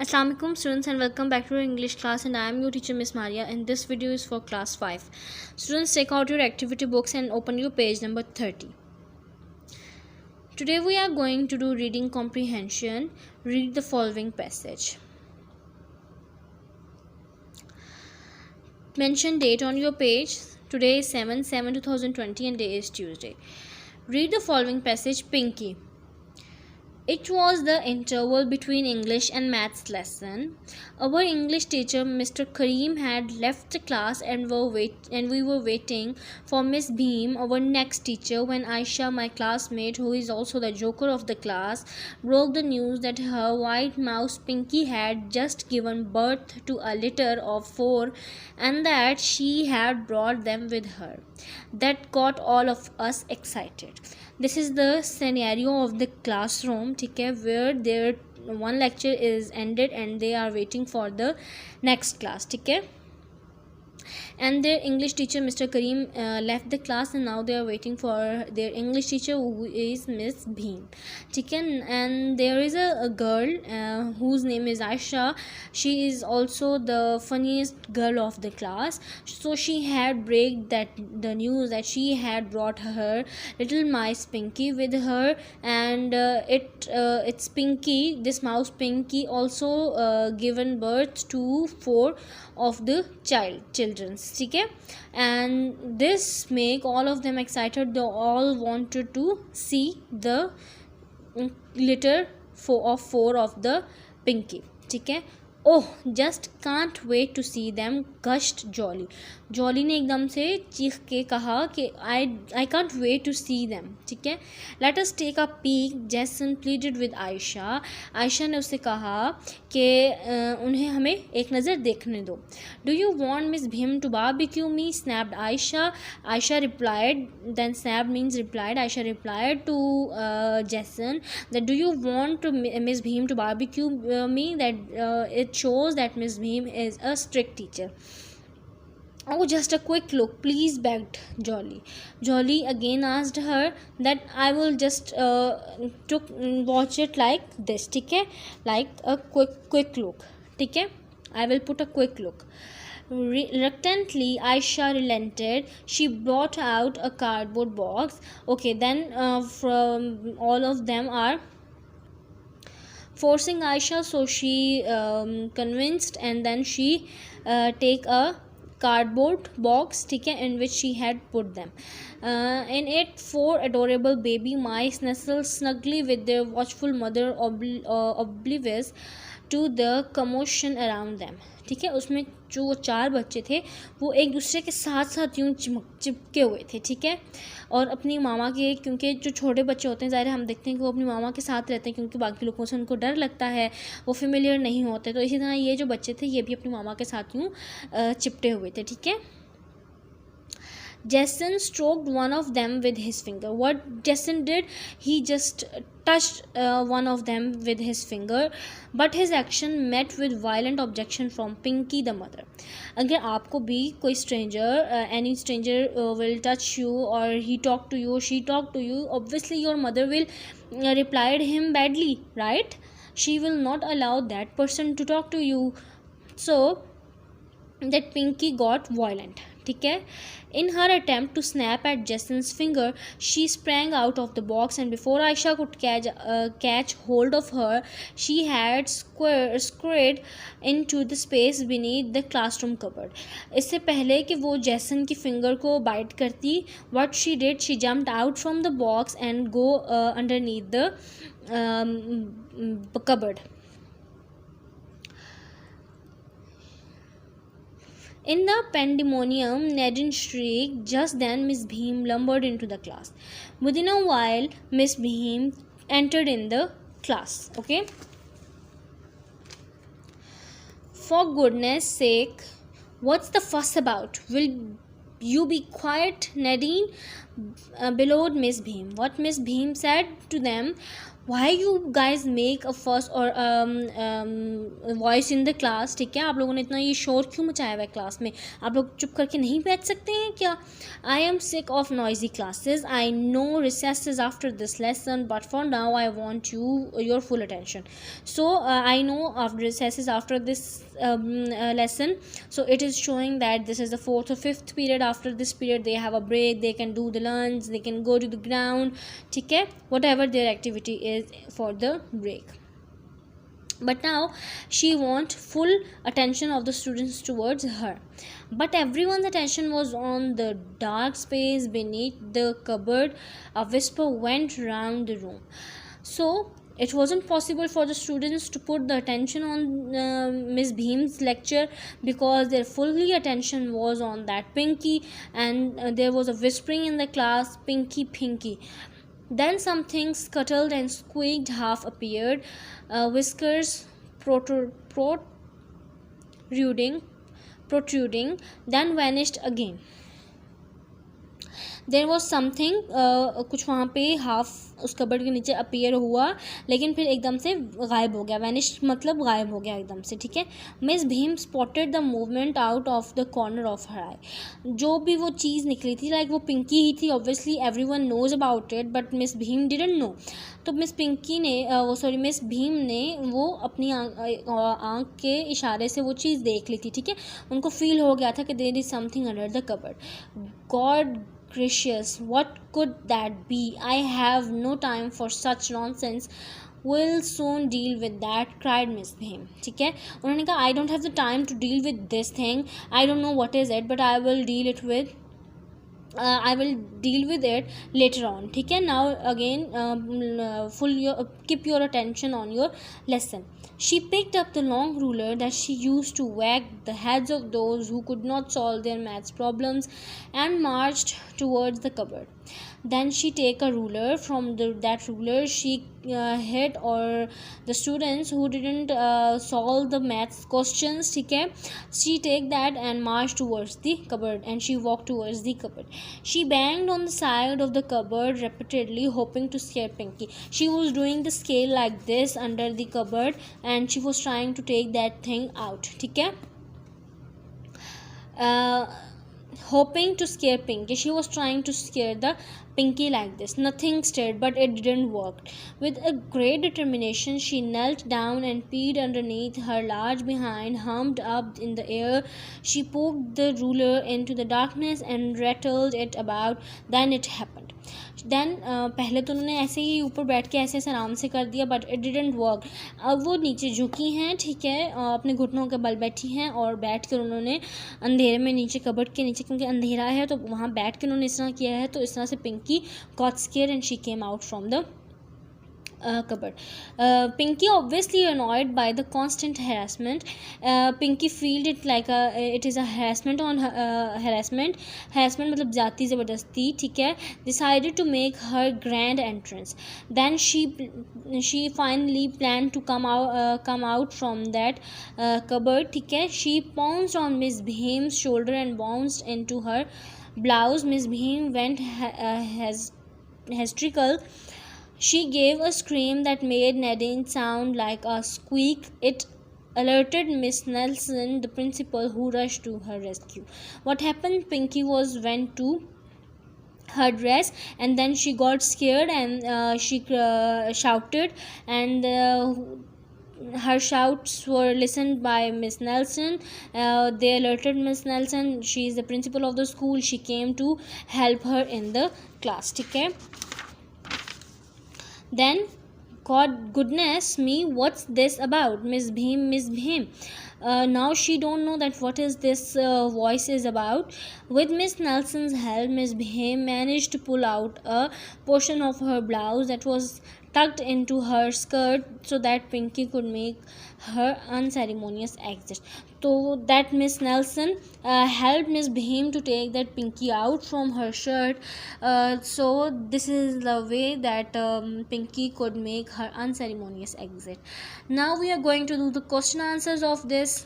Assalamualaikum students and welcome back to your English class, and I am your teacher Miss Maria, and this video is for class 5. Students, take out your activity books and open your page number 30. Today we are going to do reading comprehension. Read the following passage. Mention date on your page. Today is 7/7/2020 and day is Tuesday. Read the following passage. Pinky. It was the interval between English and maths lesson. Our English teacher, Mr. Kareem, had left the class and we were waiting for Miss Beam, our next teacher, when Aisha, my classmate, who is also the joker of the class, broke the news that her white mouse Pinky had just given birth to a litter of 4 and that she had brought them with her. That got all of us excited. This is the scenario of the classroom, ठीक है, where their one lecture is ended and they are waiting for the next class, ठीक है. And their English teacher, Mr. Kareem, left the class and now they are waiting for their English teacher, who is Miss Beam, ठीक है. And there is a girl whose name is Aisha. She is also the funniest girl of the class. So she had break that the news that she had brought her little mice Pinky with her, and it's Pinky, this mouse Pinky, also given birth to 4 of the children, ठीक है. And this make all of them excited. They all wanted to see the litter of 4 of the Pinky, ठीक है. Oh, just can't wait to see them, gushed Jolly. Jolly ने एकदम से चीख के कहा कि I can't wait to see them, ठीक है. Let us take a peek, Jason pleaded with Ayesha. Ayesha ने उससे कहा कि उन्हें हमें एक नज़र देखने दो. Do you want Miss Bheem to barbecue me, snapped Ayesha. Ayesha replied, then snapped means replied. Ayesha replied to Jason that do you want to Miss Bheem to barbecue me, that it shows that Miss Bheem is a strict teacher. Oh, just a quick look, please, begged Jolly. Jolly again asked her that I will just watch it like this, ठीक है, like a quick look, ठीक है. I will put a quick look. Reluctantly, Aisha relented. She brought out a cardboard box. Okay, then from all of them are forcing Aisha, so she convinced, and then she take a cardboard box, ठीक है, in which she had put them. In it 4 adorable baby mice nestled snugly with their watchful mother, oblivious to the commotion around them, ठीक है. उसमें जो 4 बच्चे थे वो एक दूसरे के साथ साथ यूँ चिपके हुए थे, ठीक है. और अपनी मामा के, क्योंकि जो छोटे बच्चे होते हैं ज़ाहिर हम देखते हैं कि वो अपनी मामा के साथ रहते हैं, क्योंकि बाकी लोगों से उनको डर लगता है, वो फेमिलियर नहीं होते. तो इसी तरह ये जो बच्चे थे ये भी अपनी मामा के साथ यूँ चिपटे हुए थे, ठीक है. Jason stroked one of them with his finger. What Jason did, he just touched one of them with his finger, but his action met with violent objection from Pinky the mother. अगर आपको भी कोई stranger, any stranger will touch you or he talk to you, she talk to you, obviously your mother will reply him badly, right? She will not allow that person to talk to you. So that Pinky got violent, ठीक है. In her attempt to snap at Jason's finger, she sprang out of the box, and before Aisha could catch hold of her, she had scurried into the space beneath the classroom cupboard. इससे पहले कि वो जैसन की finger को bite करती, what she did, she jumped out from the box and go underneath the cupboard. In the pandemonium, Nadine shrieked. Just then, Miss Bheem lumbered into the class. Within a while, Miss Bheem entered in the class. Okay. For goodness sake, what's the fuss about? Will you be quiet, Nadine? Bellowed Miss Bheem. What Miss Bheem said to them why you guys make a first और voice in the class, ठीक है, आप लोगों ने इतना ये शोर क्यों मचाया हुआ है क्लास में, आप लोग चुप करके नहीं बैठ सकते हैं क्या? I am sick of noisy classes, I know recess is after this lesson, but for now I want your full attention. So I know after recess is after this lesson, so it is showing that this is the fourth or fifth period. After this period they have a break, they can do the lunch, they can go to the ground, ठीक है, whatever their activity is for the break. But now she want full attention of the students towards her, but everyone's attention was on the dark space beneath the cupboard. A whisper went round the room, so it wasn't possible for the students to put the attention on Miss Bheem's lecture, because their fully attention was on that Pinky, and there was a whispering in the class, Pinky, Pinky. Then something scuttled and squeaked, half appeared, whiskers protruding, then vanished again. There was something, कुछ वहाँ पे half उस cupboard के नीचे appear हुआ, लेकिन फिर एकदम से गायब हो गया. वैनिश मतलब गायब हो गया एकदम से, ठीक है. Miss Bheem spotted the movement out of the corner of her eye. जो भी वो चीज़ निकली थी, लाइक वो पिंकी ही थी. Obviously everyone knows about it, but Miss Bheem didn't know. तो मिस पिंकी ने मिस भीम ने वो अपनी आँख के इशारे से वो चीज़ देख ली थी, ठीक है. उनको फील हो गया था कि there is something under the cupboard. God gracious, what could that be? I have no time for such nonsense. We'll soon deal with that, cried Miss Bheem. ठीक है, उन्होंने कहा I don't have the time to deal with this thing. I don't know what is it, but I will deal with it later on. ठीक है. Now again, keep your attention on your lesson. She picked up the long ruler that she used to whack the heads of those who could not solve their maths problems, and marched towards the cupboard. Then she take a ruler. From that ruler she hit or the students who didn't solve the maths questions, ठीक है. She take that and marched towards the cupboard, and she walked towards the cupboard. She banged on the side of the cupboard repeatedly, hoping to scare Pinky. She was doing the scale like this under the cupboard, and she was trying to take that thing out, ठीक है. Hoping to scare Pinky. She was trying to scare the Pinky like this. Nothing stirred, but it didn't work. With a great determination, she knelt down and peered underneath. Her large behind hummed up in the air. She poked the ruler into the darkness and rattled it about. Then it happened. Then पहले तो उन्होंने ऐसे ही ऊपर बैठ के ऐसे आराम से कर दिया, बट इट डिडंट वर्क. अब वो नीचे झुकी हैं, ठीक है, अपने घुटनों के बल बैठी हैं, और बैठ कर उन्होंने अंधेरे में नीचे कबर्ड के नीचे, क्योंकि अंधेरा है तो वहाँ बैठ कर उन्होंने इस तरह किया है. तो इस तरह से Pinky got scared and she came out from the cupboard. Pinky, obviously annoyed by the constant harassment, Pinky felt it like it is a harassment on harassment मतलब जाती ज़बरदस्ती, ठीक है. Decided to make her grand entrance. Then she finally planned to come out from that cupboard, ठीक है. She pounced on Miss Bheem's shoulder and bounced into her blouse. Miss Bheem went hysterical. She gave a scream that made Nadine sound like a squeak. It alerted Miss Nelson, the principal, who rushed to her rescue. What happened? Pinky went to her dress, and then she got scared, and she shouted, and her shouts were listened by Miss Nelson. They alerted Miss Nelson. She is the principal of the school. She came to help her in the class, ठीक है. Then, God goodness me, what's this about? Miss Bheem. Now she don't know that what is this voice is about. With Miss Nelson's help, Miss Bheem managed to pull out a portion of her blouse that was tucked into her skirt, so that Pinky could make her unceremonious exit. So that Miss Nelson helped Miss Bheem to take that Pinky out from her shirt. So this is the way that Pinky could make her unceremonious exit. Now we are going to do the question answers of this.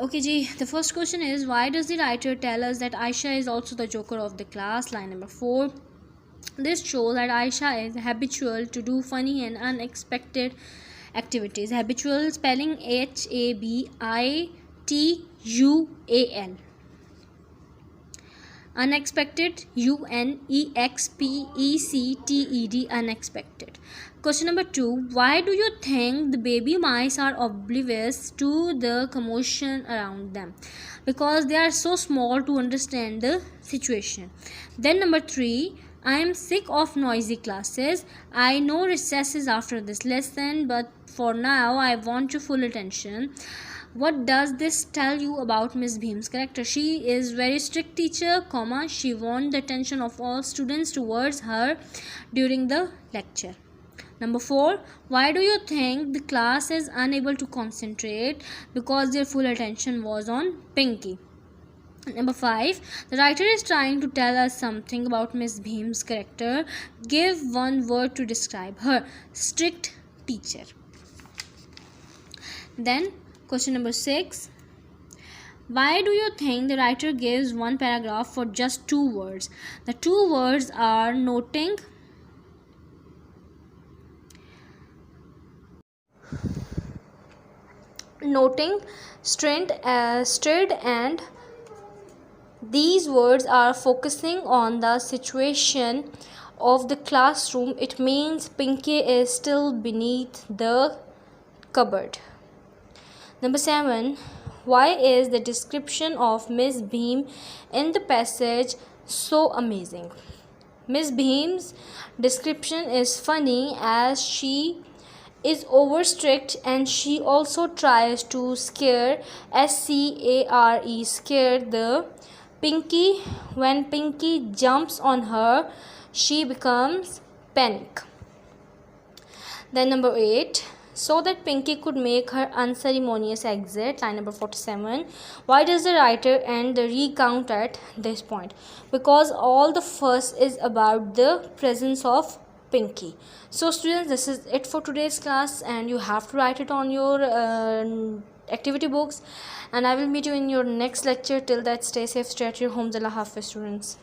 Okay ji, the first question is, why does the writer tell us that Aisha is also the joker of the class? Line number 4. This shows that Aisha is habitual to do funny and unexpected activities. Habitual spelling HABITUAL. Unexpected UNEXPECTED. Unexpected. Question number 2. Why do you think the baby mice are oblivious to the commotion around them? Because they are so small to understand the situation. Then number 3. I am sick of noisy classes. I know recess is after this lesson, but for now I want your full attention. What does this tell you about Miss Bhim's character? She is very strict teacher, comma, she wants the attention of all students towards her during the lecture. Number 4. Why do you think the class is unable to concentrate? Because their full attention was on Pinky. Number 5. The writer is trying to tell us something about Miss Bhim's character. Give one word to describe her. Strict teacher. Then question number 6. Why do you think the writer gives one paragraph for just 2 words? The 2 words are noting strength, stirred, and these words are focusing on the situation of the classroom. It means Pinky is still beneath the cupboard. Number 7. Why is the description of Miss Bhim in the passage so amazing? Miss Bhim's description is funny as she is over strict, and she also tries to scare the Pinky. When Pinky jumps on her, she becomes panic. Then number 8. So that Pinky could make her unceremonious exit. Line number 47. Why does the writer end the recount at this point? Because all the fuss is about the presence of Pinky. So students, this is it for today's class, and you have to write it on your activity books, and I will meet you in your next lecture. Till that, stay safe, stay at your homes. Allah Hafiz, students.